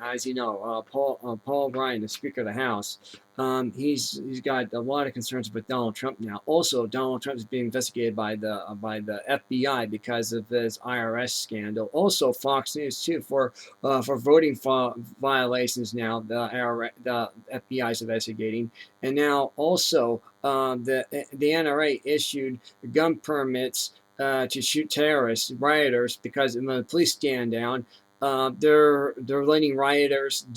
as you know, Paul O'Brien, the Speaker of the House, he's got a lot of concerns with Donald Trump now. Also, Donald Trump is being investigated by the FBI because of his IRS scandal. Also, Fox News too for voting violations. Now the FBI is investigating, and now also the NRA issued gun permits to shoot terrorists, rioters, because when the police stand down, they're letting rioters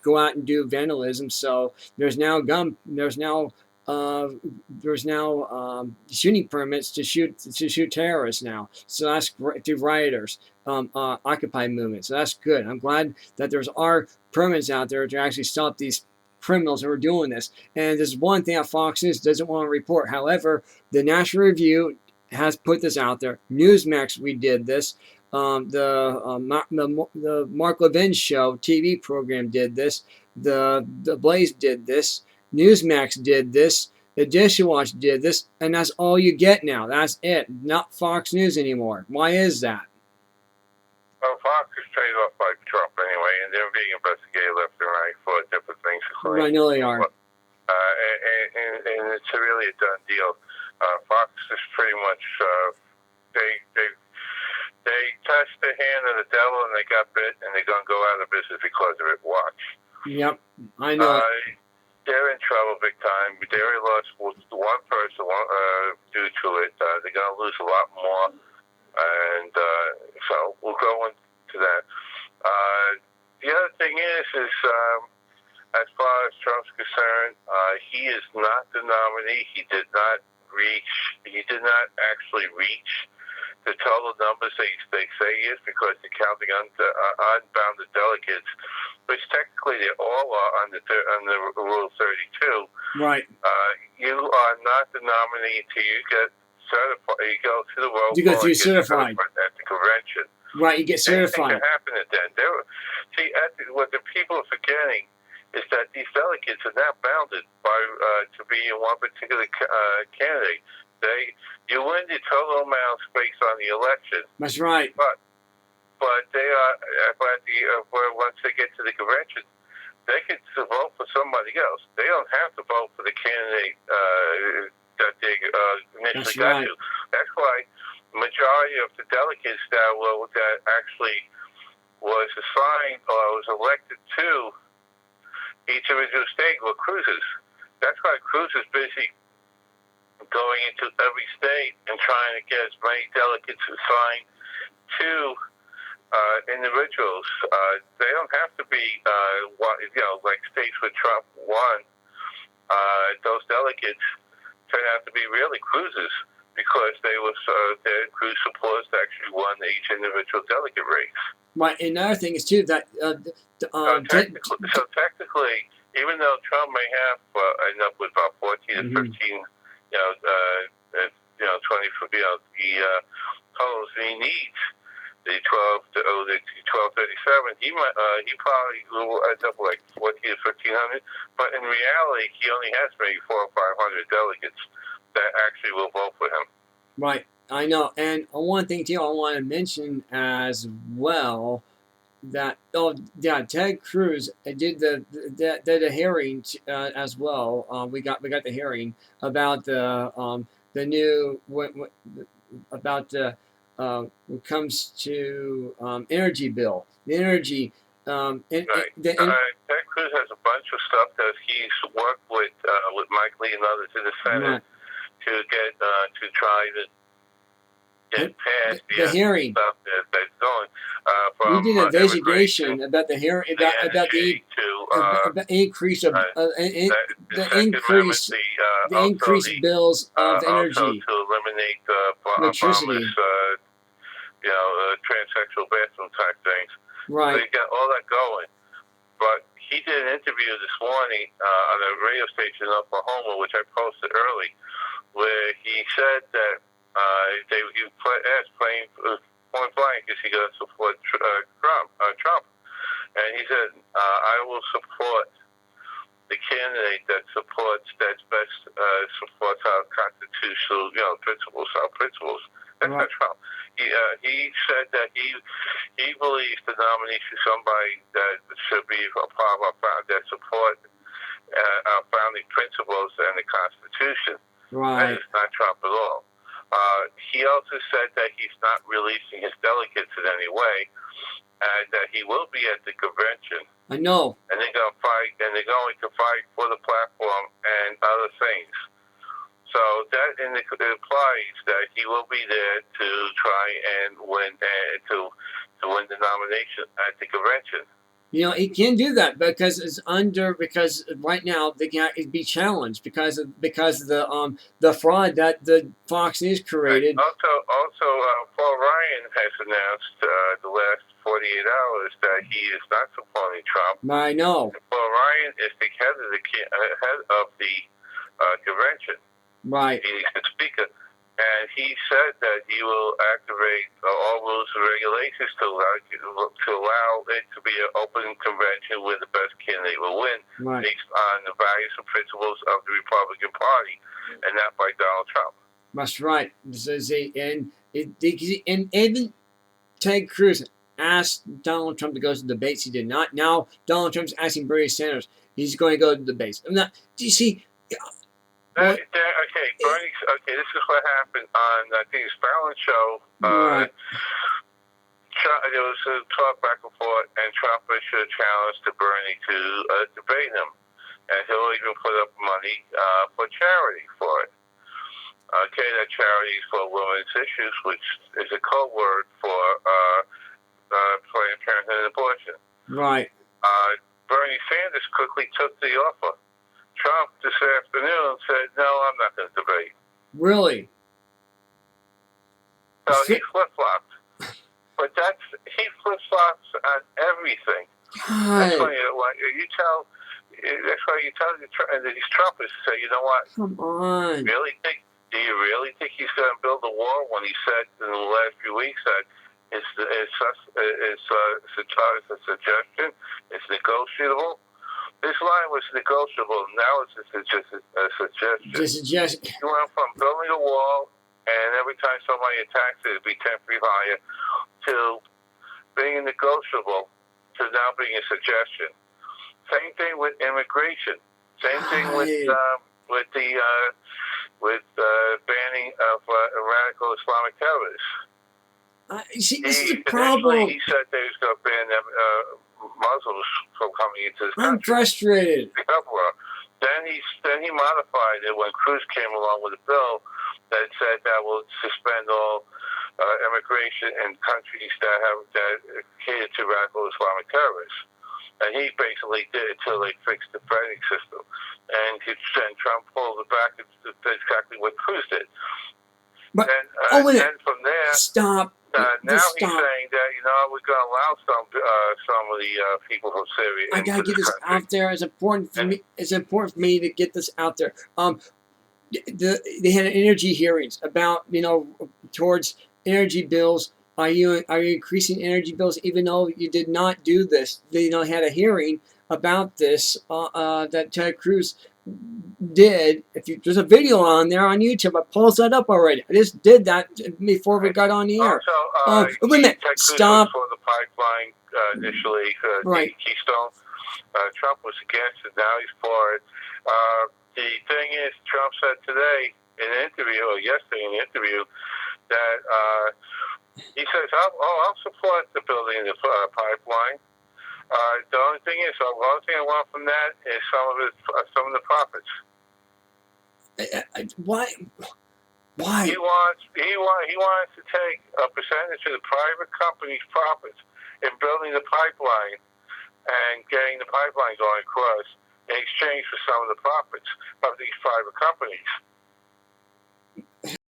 go out and do vandalism. So there's now shooting permits to shoot terrorists now. So that's great to rioters, Occupy movement. So that's good. I'm glad that there's are permits out there to actually stop these criminals who are doing this. And there's one thing that Fox News doesn't want to report. However, the National Review has put this out there. Newsmax, we did this. The Mark Levin show TV program did this. The Blaze did this. Newsmax did this. The Dishwatch did this, and that's all you get now. That's it. Not Fox News anymore. Why is that? Well, Fox is paid off by Trump anyway, and they're being investigated left and right for different things. I know they are. And it's really a done deal. Fox is pretty much they touched the hand of the devil and they got bit, and they're gonna go out of business because of it. Watch. Yep, I know. They're in trouble big time. They already lost one person due to it. They're gonna lose a lot more, and so we'll go into that. The other thing is as far as Trump's concerned, he is not the nominee. He did not actually reach the total numbers they say he is, because they're counting unbounded delegates, which technically they all are under Rule 32. Right. You are not the nominee until you get certified. You go to the roll call. You go through certified at the convention. Right, you get certified. Anything can happen at then. What the people are forgetting is that these delegates are not bounded by to be in one particular candidate. You win the total amount based on the election. That's right. But they are once they get to the convention, they can vote for somebody else. They don't have to vote for the candidate that they initially got to. That's why the majority of the delegates that actually was assigned or was elected to each individual state were cruisers. That's why Cruz is busy going into every state and trying to get as many delegates assigned to individuals. They don't have to be, like states where Trump won. Those delegates turn out to be really cruisers, because their Cruz supporters actually won each individual delegate race. Right, and another thing is too that so technically, even though Trump may have end up with about 14 to 15, 20, the totals he needs, the 1237, he probably will end up like 14 to 1500. But in reality, he only has maybe 400 or 500 delegates that actually will vote for him. Right, I know. And one thing too, I want to mention as well that Ted Cruz did the hearing as well. We got the hearing about the new about the when it comes to energy bill, the energy. Ted Cruz has a bunch of stuff that he's worked with Mike Lee and others in the Senate to get to try to get past the hearing stuff that's going. We did an investigation about the hearing about the increase of the increased bills of energy, also to eliminate electricity, transsexual bathroom type things. Right. So you got all that going. But he did an interview this morning on a radio station in Oklahoma, which I posted early, where he said that he asked point blank, is he going to support Trump? And he said, I will support the candidate that best supports our constitutional, principles, our principles. That's Right. not Trump. He said that he believes the nominee is somebody that should be a part of that support our founding principles and the Constitution. That Right. is not Trump at all. He also said that he's not releasing his delegates in any way, and that he will be at the convention. I know. And they're going to fight, and they're going to fight for the platform and other things. So that implies that he will be there to try and win to win the nomination at the convention. You know, he can do that because because right now they can be challenged because of the fraud that the Fox News created. Also, Paul Ryan has announced the last 48 hours that he is not supporting Trump. I know. Paul Ryan is the head of the convention. Right. He's the speaker, and he said that he will activate all rules and regulations to allow it to be an open convention where the best candidate will win, Right. based on the values and principles of the Republican Party, and not by Donald Trump. That's right. And even Ted Cruz asked Donald Trump to go to debates. He did not. Now Donald Trump's asking Bernie Sanders. He's going to go to debates. I'm not. Do you see? Okay, Bernie. Okay, this is what happened on I think it's Fallon show. Right. There was a talk back and forth, and Trump issued a challenge to Bernie to debate him, and he'll even put up money for charity for it. Okay, that charity is for women's issues, which is a code word for Planned Parenthood and abortion. Right. Bernie Sanders quickly took the offer. Trump this afternoon said, "No, I'm not going to debate." Really? So he flip-flopped. But he flip-flops on everything. That's God. why you tell. That's why you tell these Trumpers to say, "You know what? Come on. Do you really think he's going to build a wall?" When he said in the last few weeks that it's a suggestion, it's negotiable. This line was negotiable. Now it's just a suggestion. You went from building a wall, and every time somebody attacks it, it'd be 10 feet higher, to being negotiable, to now being a suggestion. Same thing with immigration. Same thing with banning of radical Islamic terrorists. See, this is a problem. He said they was going to ban Muslims from coming into this country. I'm frustrated. Then he modified it when Cruz came along with a bill that said that will suspend all immigration in countries that cater to radical Islamic terrorists. And he basically did it until they fixed the vetting system. And Trump pulled it back. It's exactly what Cruz did. But then from there, stop. Now he's saying that we're going to allow some of the people from Syria. I gotta get this out there. It's important for me. It's important for me to get this out there. They had energy hearings about towards energy bills. Are you increasing energy bills even though you did not do this? They had a hearing about this that Ted Cruz did. There's a video on there on YouTube. I pulled that up already. I just did that before we got on the air. Also, wait a minute. Stop. For the pipeline initially, right. Keystone. Trump was against it. Now he's for it. The thing is, Trump said today in an interview, or yesterday in an interview, that he says, I'll support the building of the pipeline. The only thing is, the only thing I want from that is some of the profits. Why? He wants to take a percentage of the private company's profits in building the pipeline and getting the pipeline going across in exchange for some of the profits of these private companies.